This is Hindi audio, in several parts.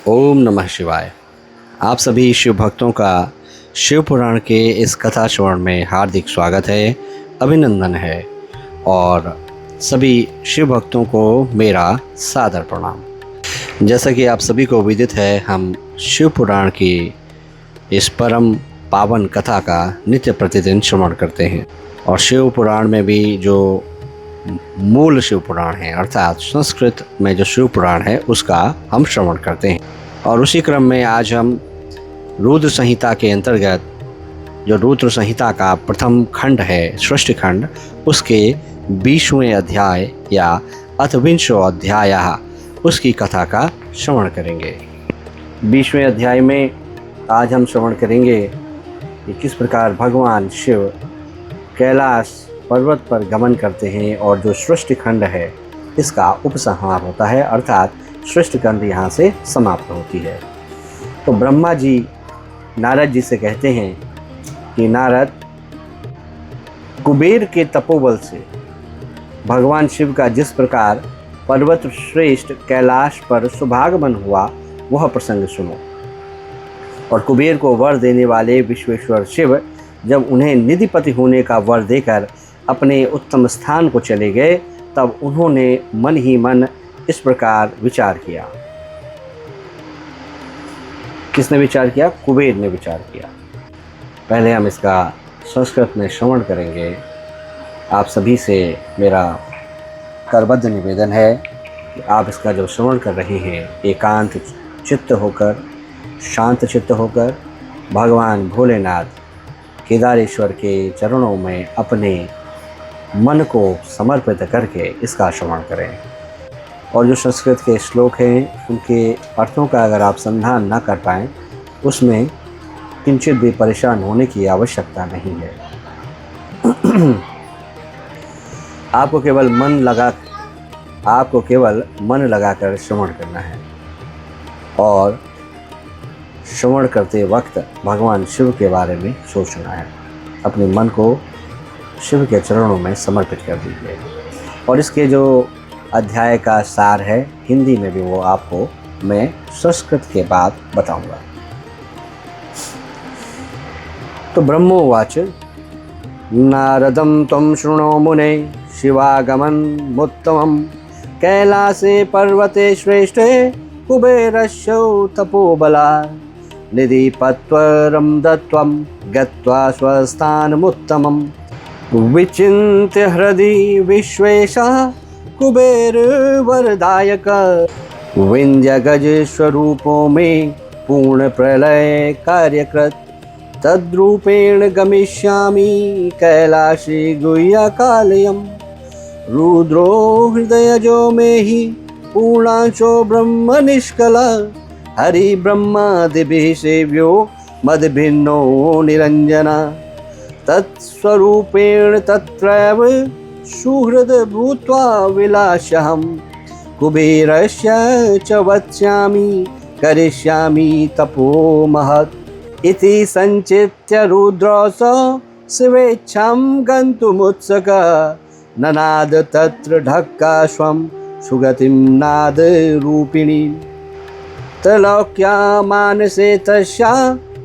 ओम नमः शिवाय। आप सभी शिव भक्तों का शिव पुराण के इस कथा श्रवण में हार्दिक स्वागत है, अभिनंदन है और सभी शिव भक्तों को मेरा सादर प्रणाम। जैसा कि आप सभी को विदित है, हम शिव पुराण की इस परम पावन कथा का नित्य प्रतिदिन श्रवण करते हैं और शिव पुराण में भी जो मूल शिव पुराण है अर्थात संस्कृत में जो शिव पुराण है उसका हम श्रवण करते हैं। और उसी क्रम में आज हम रुद्र संहिता के अंतर्गत जो रुद्र संहिता का प्रथम खंड है, सृष्टि खंड, उसके 20वें अध्याय या अथविंशो अध्याय उसकी कथा का श्रवण करेंगे। 20वें अध्याय में आज हम श्रवण करेंगे कि किस प्रकार भगवान शिव कैलाश पर्वत पर गमन करते हैं और जो सृष्टि खंड है इसका उपसंहार होता है, अर्थात सृष्टि खंड यहाँ से समाप्त होती है। तो ब्रह्मा जी नारद जी से कहते हैं कि नारद, कुबेर के तपोबल से भगवान शिव का जिस प्रकार पर्वत श्रेष्ठ कैलाश पर शुभागमन हुआ वह प्रसंग सुनो। और कुबेर को वर देने वाले विश्वेश्वर शिव जब उन्हें निधिपति होने का वर देकर अपने उत्तम स्थान को चले गए तब उन्होंने मन ही मन इस प्रकार विचार किया। किसने विचार किया? कुबेर ने विचार किया। पहले हम इसका संस्कृत में श्रवण करेंगे। आप सभी से मेरा करबद्ध निवेदन है कि आप इसका जब श्रवण कर रहे हैं एकांत चित्त होकर, शांत चित्त होकर भगवान भोलेनाथ केदारेश्वर के चरणों में अपने मन को समर्पित करके इसका श्रवण करें। और जो संस्कृत के श्लोक हैं उनके अर्थों का अगर आप संधान न कर पाएँ उसमें किंचित भी परेशान होने की आवश्यकता नहीं है। आपको केवल मन लगाकर श्रवण करना है और श्रवण करते वक्त भगवान शिव के बारे में सोचना है। अपने मन को शिव के चरणों में समर्पित कर दीजिए। और इसके जो अध्याय का सार है हिंदी में भी वो आपको मैं संस्कृत के बाद बताऊंगा। तो ब्रह्मोवाच नारदं त्वं शृणो मुने शिवागमनमुत्तमं कैलासे पर्वते श्रेष्ठे कुबेरस्य तपोबलात् निधिपत्वरं दत्त्वं गत्वा स्वस्थानमुत्तमं विचिन्त्य हृदि विश्वेशः कुबेर वरदायक विंध्य स्वरूपो में पूर्ण प्रलय कार्यकृत तद्रूपेण गमिष्यामि कैलाशे गुह्यकालयम् रुद्रो हृदयजो मे हि पूर्णांशो ब्रह्म निष्कला हरि ब्रह्मादिभिः सेव्यो मद्भिन्नो निरञ्जना तत्स्वरूपेण तत्रैव सुहृद भूत्वा विलास्यहं कुबेरस्य च वत्स्यामि करिष्यामि तपो महत् इति संचित्य रुद्रः स्वेच्छां गन्तुमुत्सुकः ननाद तत्र ढक्काश्वं सुगतिं नाद रूपिणीं त्रैलोक्या मानसे तस्या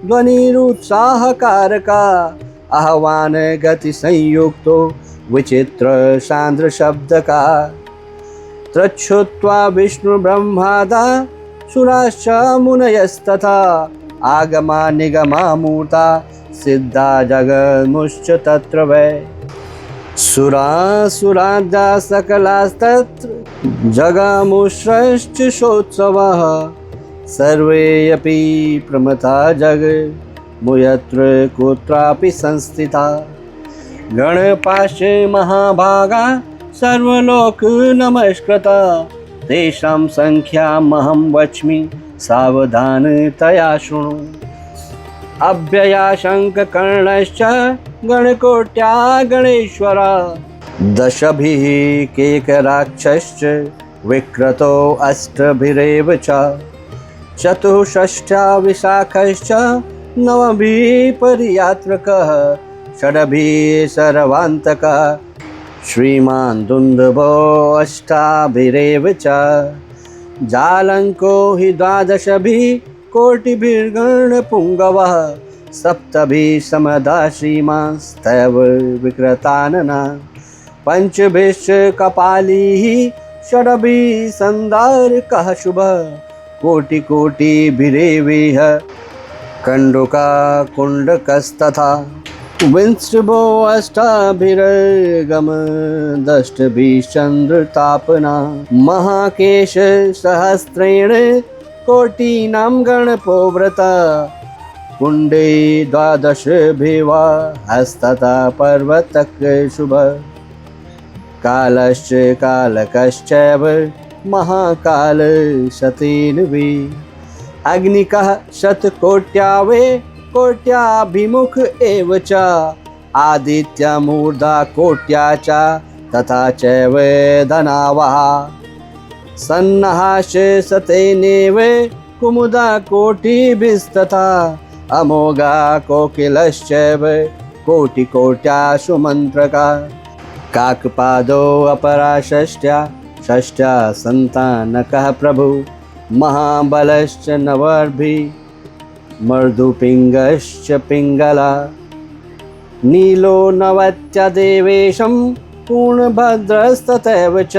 ध्वनिरुत्साहकारका आह्वान गति संयुक्तो विचित्र सांद्र शब्द का त्रच्छुत्वा विष्णु ब्रह्मादा सुराश्च मुनयस्तथा आगमा निगमा मूर्ता सिद्धा जगमुश्च तत्र वै सुरासुराद्या सकलास्तत्र जगमुश्रश्च सोत्सवः सर्वे अपि प्रमथा जग मुयत्र कुत्रापि संस्थिता गणपाश्च महाभागा सर्वलोक नमस्कृता तेषां संख्यामहं वच्मि सावधानतया शृणु अव्ययाशङ्ककर्णश्च गणकोट्या गणेश्वरा दशभिः केकराक्षश्च विक्रतो अष्टभिरेव च चतुष्षष्ट्या विशाखश्च नवभिः परियात्रकः षडभिः सर्वान्तकः श्रीमान् दुन्दुभो अष्टाभिरेव च जालंको हि द्वादशभिः कोटिभिर्गणपुङ्गवः सप्तभिः समदासीमांस्तव विकृतानना पंचभिश्च कपालिः षडभिः संदारकः शुभः कोटि कोटिभिरेवेह कंडुका कुंडकस्तथा विंशभो अष्टाभिर्गम दष्टभिश्चन्द्रतापना महाकेश सहस्रेण कोटीनां गणपो व्रता कुंडे द्वादश भिवा हस्तता पर्वतक शुभ कालश्च कालकश्चैव महाकाल शतेन वे अग्निकः शतकोट्यावे कोट्याभिमुख एव च आदित्यमूर्धा कोट्या च तथा चैव धनावः सन्नहाश्च शतेनेव कुमुदा कोटिभिस्तथा अमोघा कोकिलश्चैव कोटिकोट्यासु मन्त्रका काकपादो अपरा षष्ट्या संतानकः प्रभु महाबलश्च नवर्भिः मर्दुपिङ्गश्च पिङ्गला नीलो नवत्यदेवेशं पूर्णभद्रस्तथैव च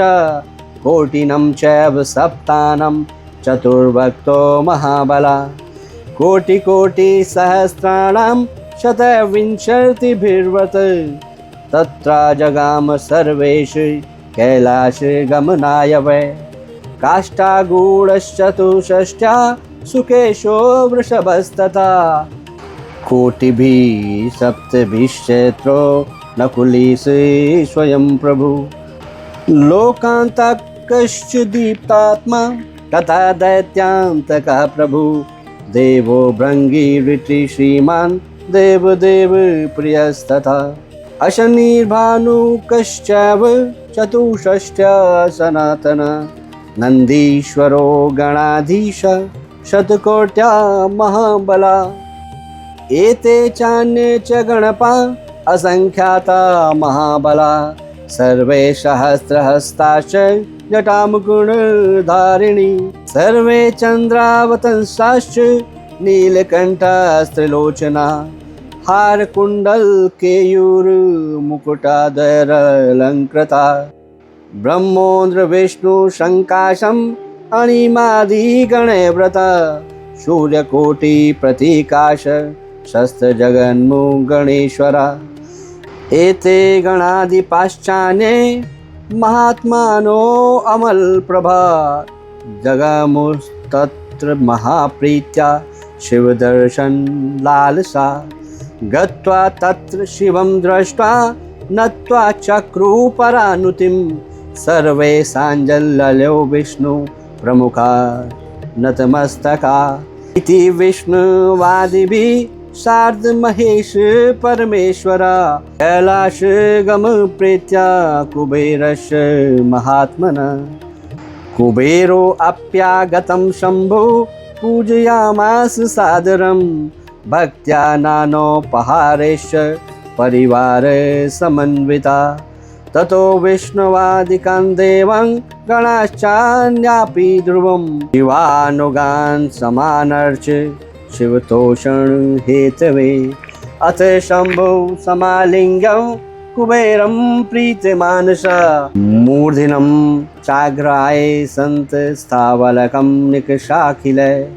कोटिनं चैव सप्तानं चतुर्भक्तो महाबला कोटिकोटिसहस्राणां शतविंशतिभिर्वत् तत्र जगाम सर्वेश कैलाश गमनाय वै काष्ठागूढश्चतुष्षष्ट्या सुकेशो वृषभस्तथा कोटिभिः सप्तभिश्चैत्रो नकुलीश स्वयं प्रभु लोकान्तकश्च दीप्तात्मा तथा दैत्यान्तकः प्रभु देवो भृङ्गिरिति श्रीमान् देवदेव प्रियस्तथा अशनिर्भानुकश्चैव चतुष्षष्ट्या सनातन नन्दीश्वरो गणाधीश शतकोट्या महाबला एते चान्ये च गणपा असंख्याता महाबला सर्वे सहस्रहस्ताश्च जटामुकुटधारिणी सर्वे चन्द्रावतंसाश्च नीलकण्ठास्त्रिलोचना हारकुण्डल केयूरमुकुटादरलङ्कृता ब्रह्मोन्द्र विष्णु शङ्काशम् अणिमादिगणव्रता सूर्यकोटि प्रतीकाश शस्त्रजगन्मुगणेश्वरा एते गणादिपाश्चान्ये महात्मानो अमलप्रभा जगामुस्तत्र महाप्रीत्या शिवदर्शन लालसा गत्वा तत्र शिवं दृष्ट्वा नत्वा चक्रुपरानुतिं सर्वे साञ्जल्ययो विष्णु प्रमुखा नतमस्तका इति विष्णुवादिभिः सार्धमहेश परमेश्वरा कैलाश गम प्रीत्या कुबेरस्य महात्मना कुबेरो अप्यागतं शम्भो पूजयामास सादरं भक्त्या नानोपहारेश्च परिवार समन्विता ततो विष्णुवादिकान् देवान् गणाश्चान्यापि ध्रुवं शिवानुगान् समानर्च शिवतोषण हेतवे अथ शम्भो समालिङ्गं कुबेरं प्रीतिमानसा मूर्धनं चाग्राय सन्त स्थावलकं निकषाखिलय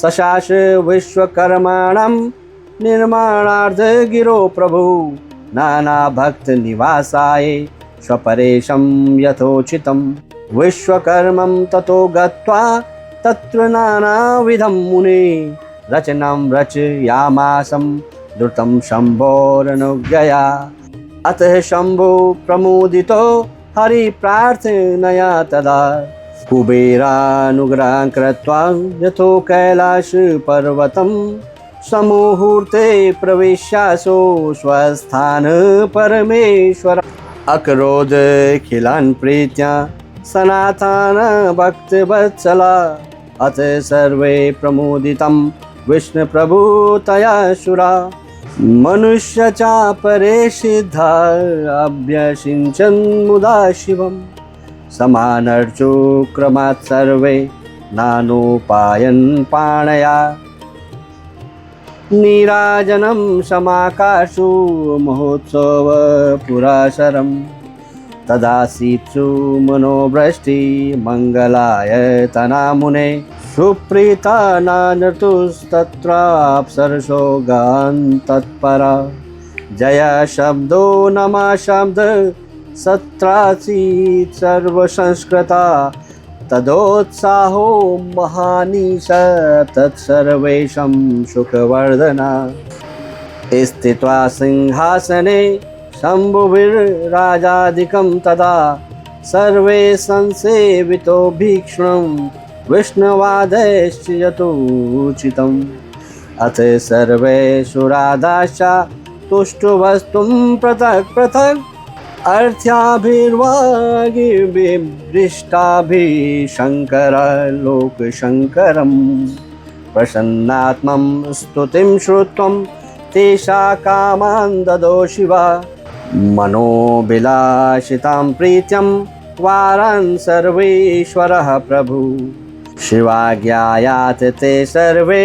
सशास विश्वकर्माणां निर्माणार्थ गिरो प्रभु नाना भक्त निवासाय स्वपरेशं यथोचितं विश्वकर्मं ततो गत्वा तत्र नानाविधं मुने रचनं रचयामासं द्रुतं शम्भोरनुज्ञया अतः शम्भो प्रमुदितो हरिप्रार्थनया तदा कुबेरानुग्रहं कृत्वा यथो कैलाश पर्वतं समुहूर्ते प्रविश्यासो स्वस्थान परमेश्वर अकरोदखिलान् प्रीत्या सनातन भक्तवत्सला अथ सर्वे प्रमुदितं विष्णुप्रभु तया सुरा मनुष्य चापरे सिद्धा अभ्यसिञ्चन् मुदा शिवं समानर्चुक्रमात् सर्वे नानुपायन् पाणया नीराजनं समाकाशु महोत्सव पुराशरम् तदासीत्सु मनोवृष्टि मङ्गलाय तनामुने सुप्रीता नानृतुस्तत्राप्सरसो गान् तत्परा जय शब्दो नमा शब्द सत्रासीत् सर्वसंस्कृता तदोत्साहो महानीश तत्सर्वेषां सुखवर्धना स्थित्वा सिंहासने शम्भुभिर्राजादिकं तदा सर्वे संसेवितो भीक्ष्णं विष्णुवादैश्च यथोचितम् अथ सर्वे सुरादाश्च तुष्टुवस्तुं पृथक् पृथक् अर्थ्याभिर्वागिभिर्दृष्टाभिः शङ्करलोकशङ्करं प्रसन्नात्मं स्तुतिं श्रुत्वं तेषा कामान् ददो शिवा मनोभिलाषितां प्रीत्यं वारान् सर्वेश्वरः प्रभु शिवाज्ञायात् ते सर्वे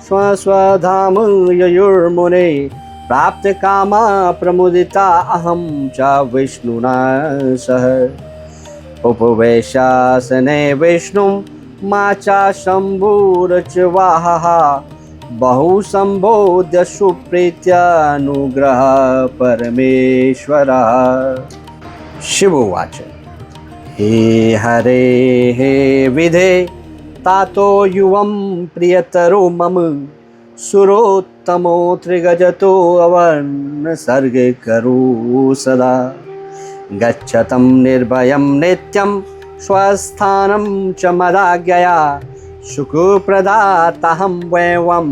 स्वस्वधाम ययुर्मुने प्राप्तकामा प्रमुदिता अहं च विष्णुना सह उपवेशासने विष्णुं मा च शम्भुरच्वाहः बहु सम्बोध्य सुप्रीत्यानुग्रह परमेश्वरः शिवोवाच हे हरे हे विधे तातो युवं प्रियतरो मम सुरोत्तमो त्रिगजतो अवर्ण सर्ग करो सदा गच्छतं निर्भयं नित्यं स्वस्थानं च मदाज्ञया सुखप्रदाताहं वैवं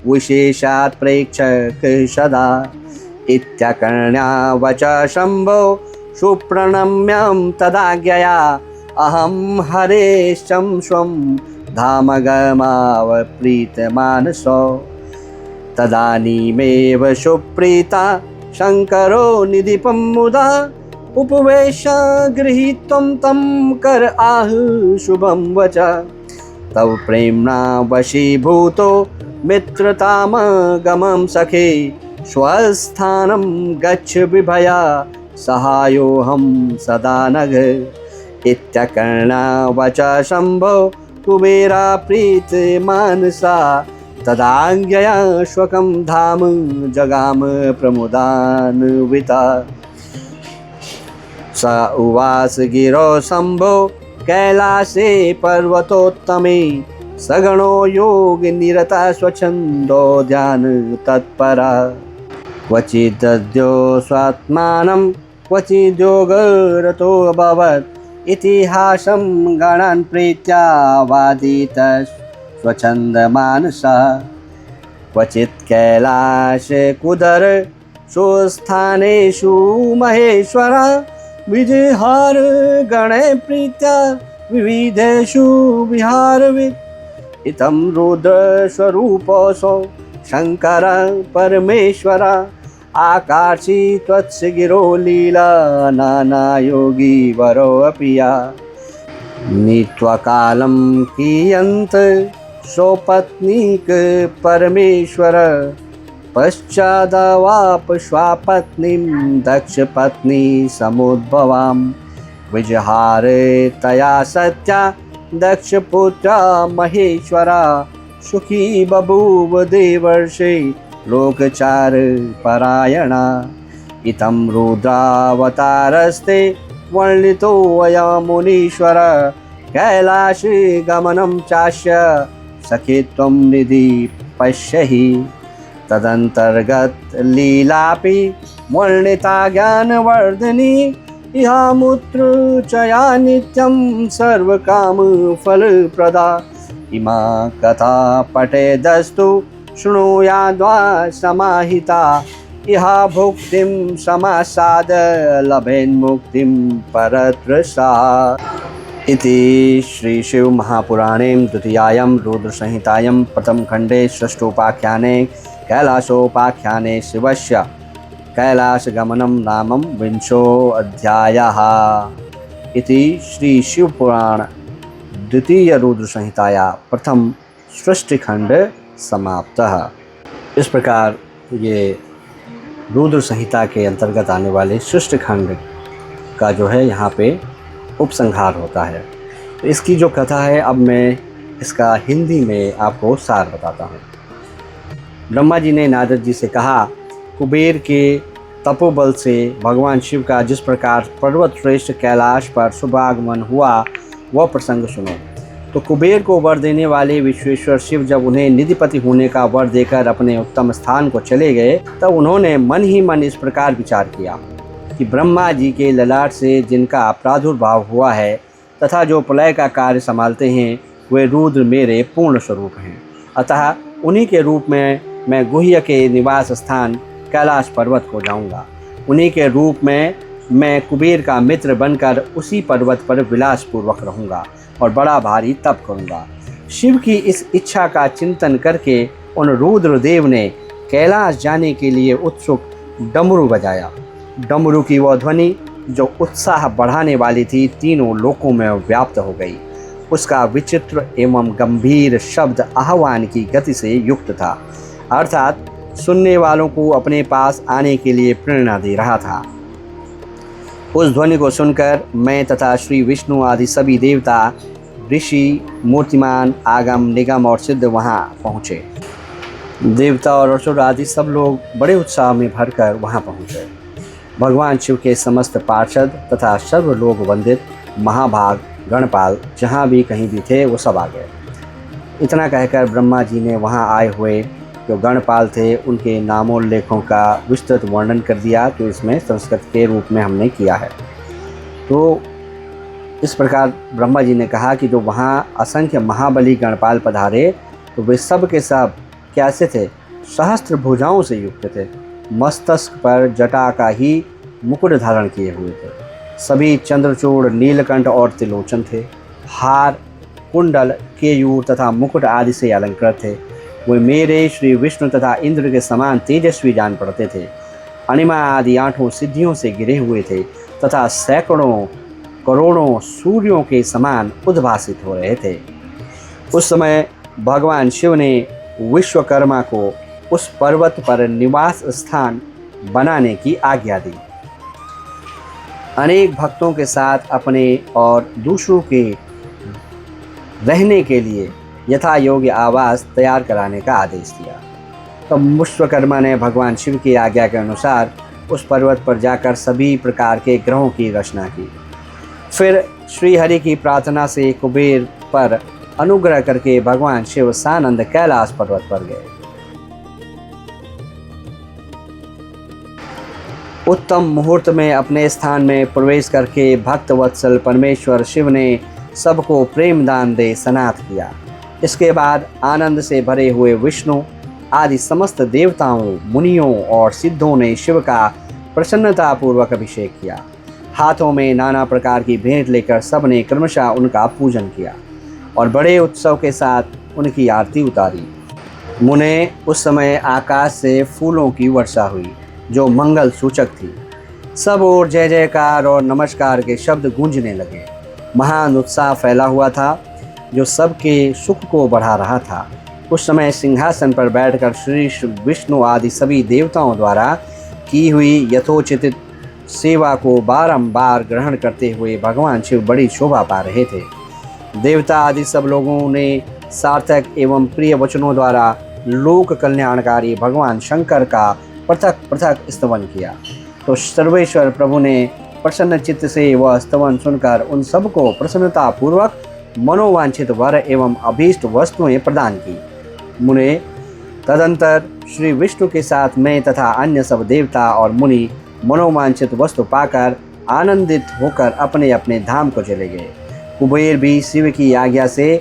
विशेषात् प्रेक्षक सदा इत्यकर्ण्या वच शम्भो सुप्रणम्यं तदाज्ञया अहं हरेशं स्वं धामगमावप्रीतमानसो तदानीमेव सुप्रीता शङ्करो निधिपं मुदा उपवेश्य गृहीत्वं तं कर आह शुभं वच तव प्रेम्णा वशीभूतो मित्रतामगमं सखे स्वस्थानं गच्छ विभया सहायोऽहं सदा नघ इत्यकर्णा वच शम्भो कुबेरा प्रीतमानसा तदाज्ञया श्वकं धाम जगाम प्रमुदान्विता स उवास गिरो शम्भो कैलासे पर्वतोत्तमे सगणो योगनिरता स्वच्छन्दो ध्यान तत्परा क्वचिदद्यो स्वात्मानं क्वचिद्योगरतो अभवत् इतिहासं गणान् प्रीत्या वादित स्वच्छन्दमानसः क्वचित् कैलासकुदर सुस्थानेषु महेश्वर विजहार गणे प्रीत्या विविधेषु विहारवित् इतं रुद्रस्वरूपोऽसौ शङ्कर परमेश्वर आकाशी त्वत्स गिरो लीला नानायोगी वरोऽपि या नीत्वा कालं कियन्त स्वपत्नीक परमेश्वर पश्चादवाप स्वापत्नीं दक्षपत्नी समुद्भवां विजहारे तया सत्या दक्षपुत्रा महेश्वरा सुखी बभूव देवर्षे लोकचार परायणा इतं रुद्रावतारस्ते वर्णितोऽयमुनीश्वर कैलासे गमनं चास्य सखित्वं निधि पश्यहि तदन्तर्गत लीलापि वर्णिता ज्ञानवर्धिनी इहामुत्र चया नित्यं सर्वकामफलप्रदा इमा कथा पठेदस्तु शृणुयाद्वा समाहिता इहा भुक्तिं समासाद लभेन्मुक्तिं परत्रसा इति श्री शिव महापुराणे द्वितीयायां रुद्रसंहितायां प्रथमखण्डे षष्ठोपाख्याने कैलासोपाख्याने शिवस्य कैलासगमनं नाम विंशोऽध्यायः। इति श्री शिव पुराण द्वितीय रुद्र संहिताया प्रथम सृष्टिखंड समाप्तः। इस प्रकार ये रुद्र संहिता के अंतर्गत आने वाले सृष्टिखंड का जो है यहाँ पे उपसंहार होता है। तो इसकी जो कथा है अब मैं इसका हिंदी में आपको सार बताता हूँ। ब्रह्मा जी ने नारद जी से कहा, कुबेर के तपोबल से भगवान शिव का जिस प्रकार पर्वत श्रेष्ठ कैलाश पर शुभागमन हुआ वह प्रसंग सुनो। तो कुबेर को वर देने वाले विश्वेश्वर शिव जब उन्हें निधिपति होने का वर देकर अपने उत्तम स्थान को चले गए तब उन्होंने मन ही मन इस प्रकार विचार किया कि ब्रह्मा जी के ललाट से जिनका प्रादुर्भाव हुआ है तथा जो प्रलय का कार्य संभालते हैं वे रुद्र मेरे पूर्ण स्वरूप हैं। अतः उन्हीं के रूप में मैं गुह्य के निवास स्थान कैलाश पर्वत को जाऊंगा। उन्हीं के रूप में मैं कुबेर का मित्र बनकर उसी पर्वत पर विलासपूर्वक रहूंगा और बड़ा भारी तप करूंगा। शिव की इस इच्छा का चिंतन करके उन रुद्रदेव ने कैलाश जाने के लिए उत्सुक डमरू बजाया। डमरू की वह ध्वनि जो उत्साह बढ़ाने वाली थी तीनों लोकों में व्याप्त हो गई। उसका विचित्र एवं गंभीर शब्द आह्वान की गति से युक्त था, अर्थात सुनने वालों को अपने पास आने के लिए प्रेरणा दे रहा था। उस ध्वनि को सुनकर मैं तथा श्री विष्णु आदि सभी देवता, ऋषि, मूर्तिमान, आगम, निगम और सिद्ध वहाँ पहुँचे। देवता और असुर आदि सब लोग बड़े उत्साह में भरकर वहाँ पहुँचे। भगवान शिव के समस्त पार्षद तथा सर्वलोक वंदित महाभाग गणपाल जहाँ भी कहीं भी थे वो सब आ गए। इतना कहकर ब्रह्मा जी ने वहाँ आए हुए जो गणपाल थे उनके नामोल्लेखों का विस्तृत वर्णन कर दिया, तो इसमें संस्कृत के रूप में हमने किया है। तो इस प्रकार ब्रह्मा जी ने कहा कि जो वहाँ असंख्य महाबली गणपाल पधारे तो वे सब के सब कैसे थे? सहस्त्र भुजाओं से युक्त थे। मस्तक पर जटा का ही मुकुट धारण किए हुए थे। सभी चंद्रचूड़, नीलकंठ और त्रिलोचन थे। हार, कुंडल, केयूर तथा मुकुट आदि से अलंकृत थे। वे मेरे श्री विष्णु तथा इंद्र के समान तेजस्वी जान पड़ते थे। अणिमा आदि 8 सिद्धियों से घिरे हुए थे तथा सैकड़ों करोड़ों सूर्यों के समान उद्भासित हो रहे थे। उस समय भगवान शिव ने विश्वकर्मा को उस पर्वत पर निवास स्थान बनाने की आज्ञा दी। अनेक भक्तों के साथ अपने और दूसरों के रहने के लिए यथा योग्य आवास तैयार कराने का आदेश दिया। तब विश्वकर्मा ने भगवान शिव की आज्ञा के अनुसार उस पर्वत पर जाकर सभी प्रकार के ग्रहों की रचना की। फिर श्री हरि की प्रार्थना से कुबेर पर अनुग्रह करके भगवान शिव सानंद कैलाश पर्वत पर गए। उत्तम मुहूर्त में अपने स्थान में प्रवेश करके भक्त वत्सल परमेश्वर शिव ने सबको प्रेम दान दे सनाथ किया। इसके बाद आनंद से भरे हुए विष्णु आदि समस्त देवताओं, मुनियों और सिद्धों ने शिव का प्रसन्नतापूर्वक अभिषेक किया। हाथों में नाना प्रकार की भेंट लेकर सब ने क्रमशः उनका पूजन किया और बड़े उत्सव के साथ उनकी आरती उतारी। मुने उस समय आकाश से फूलों की वर्षा हुई जो मंगल सूचक थी। सब ओर जय जयकार और नमस्कार के शब्द गूंजने लगे। महान उत्साह फैला हुआ था जो सबके सुख को बढ़ा रहा था। उस समय सिंहासन पर बैठकर श्री विष्णु आदि सभी देवताओं द्वारा की हुई यथोचित सेवा को बारंबार ग्रहण करते हुए भगवान शिव बड़ी शोभा पा रहे थे। देवता आदि सब लोगों ने सार्थक एवं प्रिय वचनों द्वारा लोक कल्याणकारी भगवान शंकर का पृथक पृथक स्तवन किया। तो सर्वेश्वर प्रभु ने प्रसन्न चित्त से वह स्तवन सुनकर उन सबको प्रसन्नता पूर्वक मनोवांछित वर एवं अभीष्ट वस्तुएं प्रदान की। मुने तदंतर श्री विष्णु के साथ मैं तथा अन्य सब देवता और मुनि मनोवांछित वस्तु पाकर आनंदित होकर अपने अपने धाम को चले गए। कुबेर भी शिव की आज्ञा से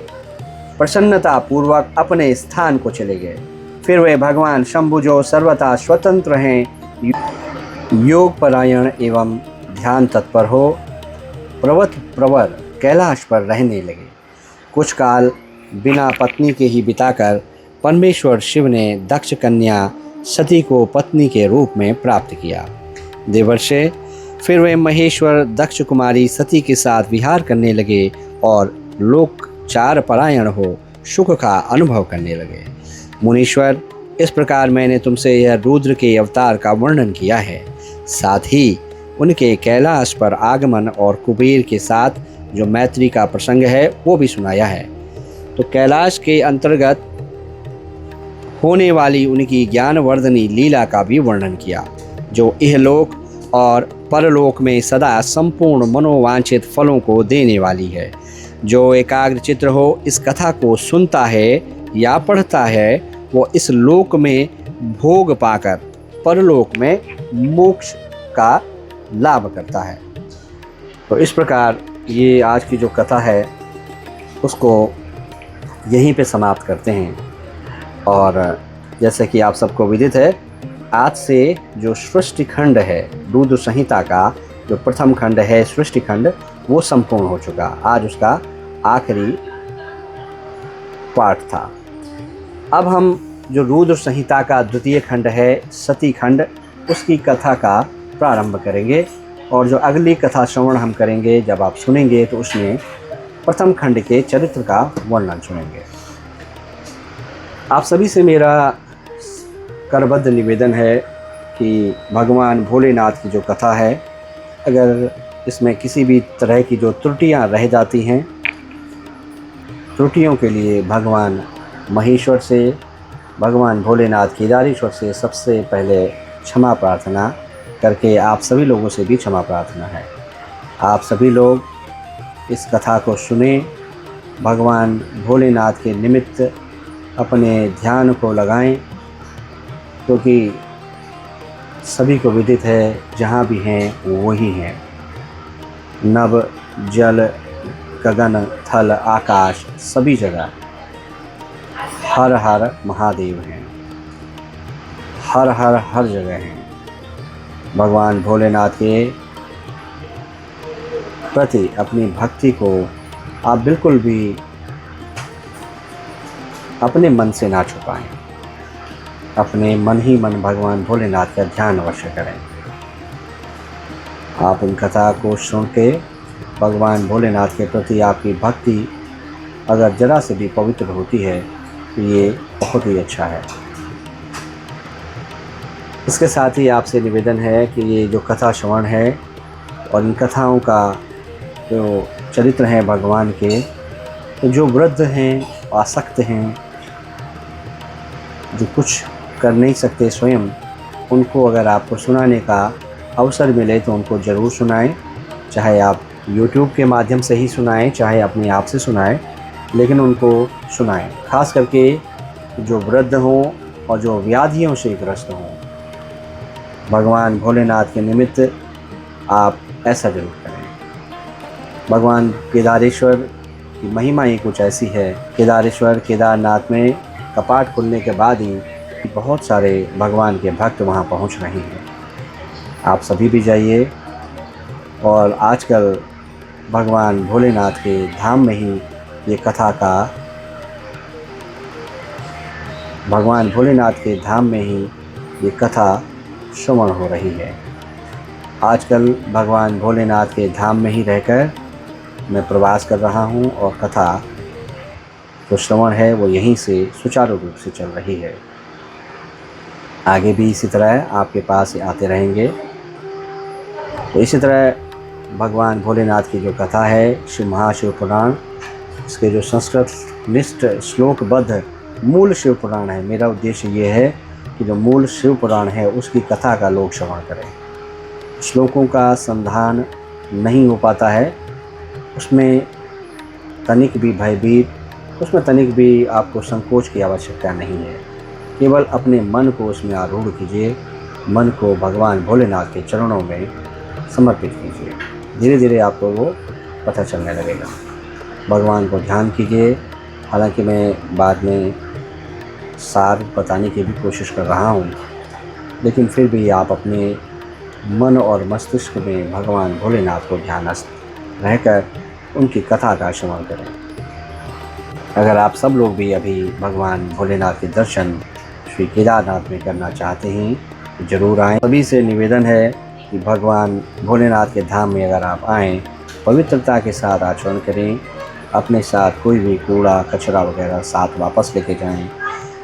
प्रसन्नता पूर्वक अपने स्थान को चले गए। फिर वे भगवान शंभु जो सर्वथा स्वतंत्र हैं, योग परायण एवं ध्यान तत्पर हो, पर्वत प्रवर कैलाश पर रहने लगे। कुछ काल बिना पत्नी के ही बिताकर परमेश्वर शिव ने दक्ष कन्या सती को पत्नी के रूप में प्राप्त किया। देवर्षे फिर वे महेश्वर दक्ष कुमारी सती के साथ विहार करने लगे और लोक चार परायण हो सुख का अनुभव करने लगे। मुनीश्वर, इस प्रकार मैंने तुमसे यह रुद्र के अवतार का वर्णन किया है, साथ ही उनके कैलाश पर आगमन और कुबेर के साथ जो मैत्री का प्रसंग है वो भी सुनाया है। तो कैलाश के अंतर्गत होने वाली उनकी ज्ञानवर्धनी लीला का भी वर्णन किया, जो इहलोक और परलोक में सदा संपूर्ण मनोवांछित फलों को देने वाली है। जो एकाग्र चित्र हो इस कथा को सुनता है या पढ़ता है, वो इस लोक में भोग पाकर परलोक में मोक्ष का लाभ करता है। तो इस प्रकार ये आज की जो कथा है उसको यहीं पे समाप्त करते हैं। और जैसे कि आप सबको विदित है, आज से जो सृष्टि खंड है रुद्र संहिता का, जो प्रथम खंड है सृष्टि खंड, वो संपूर्ण हो चुका। आज उसका आखिरी पाठ था। अब हम जो रुद्र संहिता का द्वितीय खंड है सती खंड, उसकी कथा का प्रारंभ करेंगे। और जो अगली कथा श्रवण हम करेंगे, जब आप सुनेंगे तो उसमें प्रथम खंड के चरित्र का वर्णन सुनेंगे। आप सभी से मेरा करबद्ध निवेदन है कि भगवान भोलेनाथ की जो कथा है, अगर इसमें किसी भी तरह की जो त्रुटियां रह जाती हैं, त्रुटियों के लिए भगवान महेश्वर से, भगवान भोलेनाथ केदारेश्वर से सबसे पहले क्षमा प्रार्थना करके आप सभी लोगों से भी क्षमा प्रार्थना है। आप सभी लोग इस कथा को सुने, भगवान भोलेनाथ के निमित्त अपने ध्यान को लगाएं, क्योंकि सभी को विदित है जहाँ भी हैं वो वही हैं। नभ जल गगन थल आकाश सभी जगह हर हर महादेव हैं, हर हर हर जगह हैं। भगवान भोलेनाथ के प्रति अपनी भक्ति को आप बिल्कुल भी अपने मन से ना छुपाएं। अपने मन ही मन भगवान भोलेनाथ का ध्यान अवश्य करें। आप इन कथा को सुन के भगवान भोलेनाथ के प्रति आपकी भक्ति अगर जरा से भी पवित्र होती है तो ये बहुत ही अच्छा है। इसके साथ ही आपसे निवेदन है कि ये जो कथा श्रवण है और इन कथाओं का जो चरित्र हैं भगवान के, तो जो वृद्ध हैं, आसक्त हैं, जो कुछ कर नहीं सकते स्वयं, उनको अगर आपको सुनाने का अवसर मिले तो उनको ज़रूर सुनाएं। चाहे आप YouTube के माध्यम से ही सुनाएं, चाहे अपने आप से सुनाएं, लेकिन उनको सुनाएं। खास करके जो वृद्ध हों और जो व्याधियों से ग्रस्त हों, भगवान भोलेनाथ के निमित्त आप ऐसा जरूर करें। भगवान केदारेश्वर की महिमा ही कुछ ऐसी है। केदारेश्वर, केदारनाथ में कपाट खुलने के बाद ही बहुत सारे भगवान के भक्त वहाँ पहुँच रहे हैं। आप सभी भी जाइए। और आजकल भगवान भोलेनाथ के धाम में ही ये कथा का, भगवान भोलेनाथ के धाम में ही ये कथा श्रवण हो रही है। आजकल भगवान भोलेनाथ के धाम में ही रहकर मैं प्रवास कर रहा हूँ और कथा जो श्रवण है वो यहीं से सुचारू रूप से चल रही है। आगे भी इसी तरह आपके पास आते रहेंगे। तो इसी तरह भगवान भोलेनाथ की जो कथा है शिव महाशिव पुराण, इसके जो संस्कृत निष्ठ श्लोकबद्ध मूल शिव पुराण है, मेरा उद्देश्य ये है कि जो मूल शिव पुराण है उसकी कथा का लोग श्रवण करें। श्लोकों का संधान नहीं हो पाता है, उसमें तनिक भी भयभीत, उसमें तनिक भी आपको संकोच की आवश्यकता नहीं है। केवल अपने मन को उसमें आरूढ़ कीजिए, मन को भगवान भोलेनाथ के चरणों में समर्पित कीजिए। धीरे धीरे आपको वो पता चलने लगेगा। भगवान को ध्यान कीजिए। हालांकि मैं बाद में सार बताने की भी कोशिश कर रहा हूँ, लेकिन फिर भी आप अपने मन और मस्तिष्क में भगवान भोलेनाथ को ध्यानस्थ रहकर उनकी कथा का श्रवण करें। अगर आप सब लोग भी अभी भगवान भोलेनाथ के दर्शन श्री केदारनाथ में करना चाहते हैं तो ज़रूर आएँ। सभी से निवेदन है कि भगवान भोलेनाथ के धाम में अगर आप आएँ, पवित्रता के साथ आचरण करें, अपने साथ कोई भी कूड़ा कचरा वगैरह साथ वापस लेके जाएं,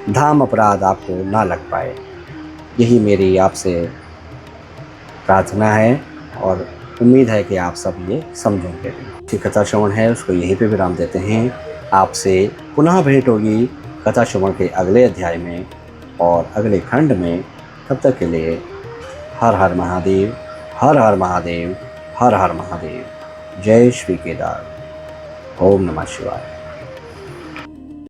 धाम अपराध आपको ना लग पाए। यही मेरी आपसे प्रार्थना है और उम्मीद है कि आप सब ये समझेंगे। जो कथा श्रवण है उसको यहीं पे विराम देते हैं। आपसे पुनः भेंट होगी कथा श्रवण के अगले अध्याय में और अगले खंड में। तब तक के लिए हर हर महादेव, हर हर महादेव, हर हर महादेव। जय श्री केदार। ओम नमः शिवाय।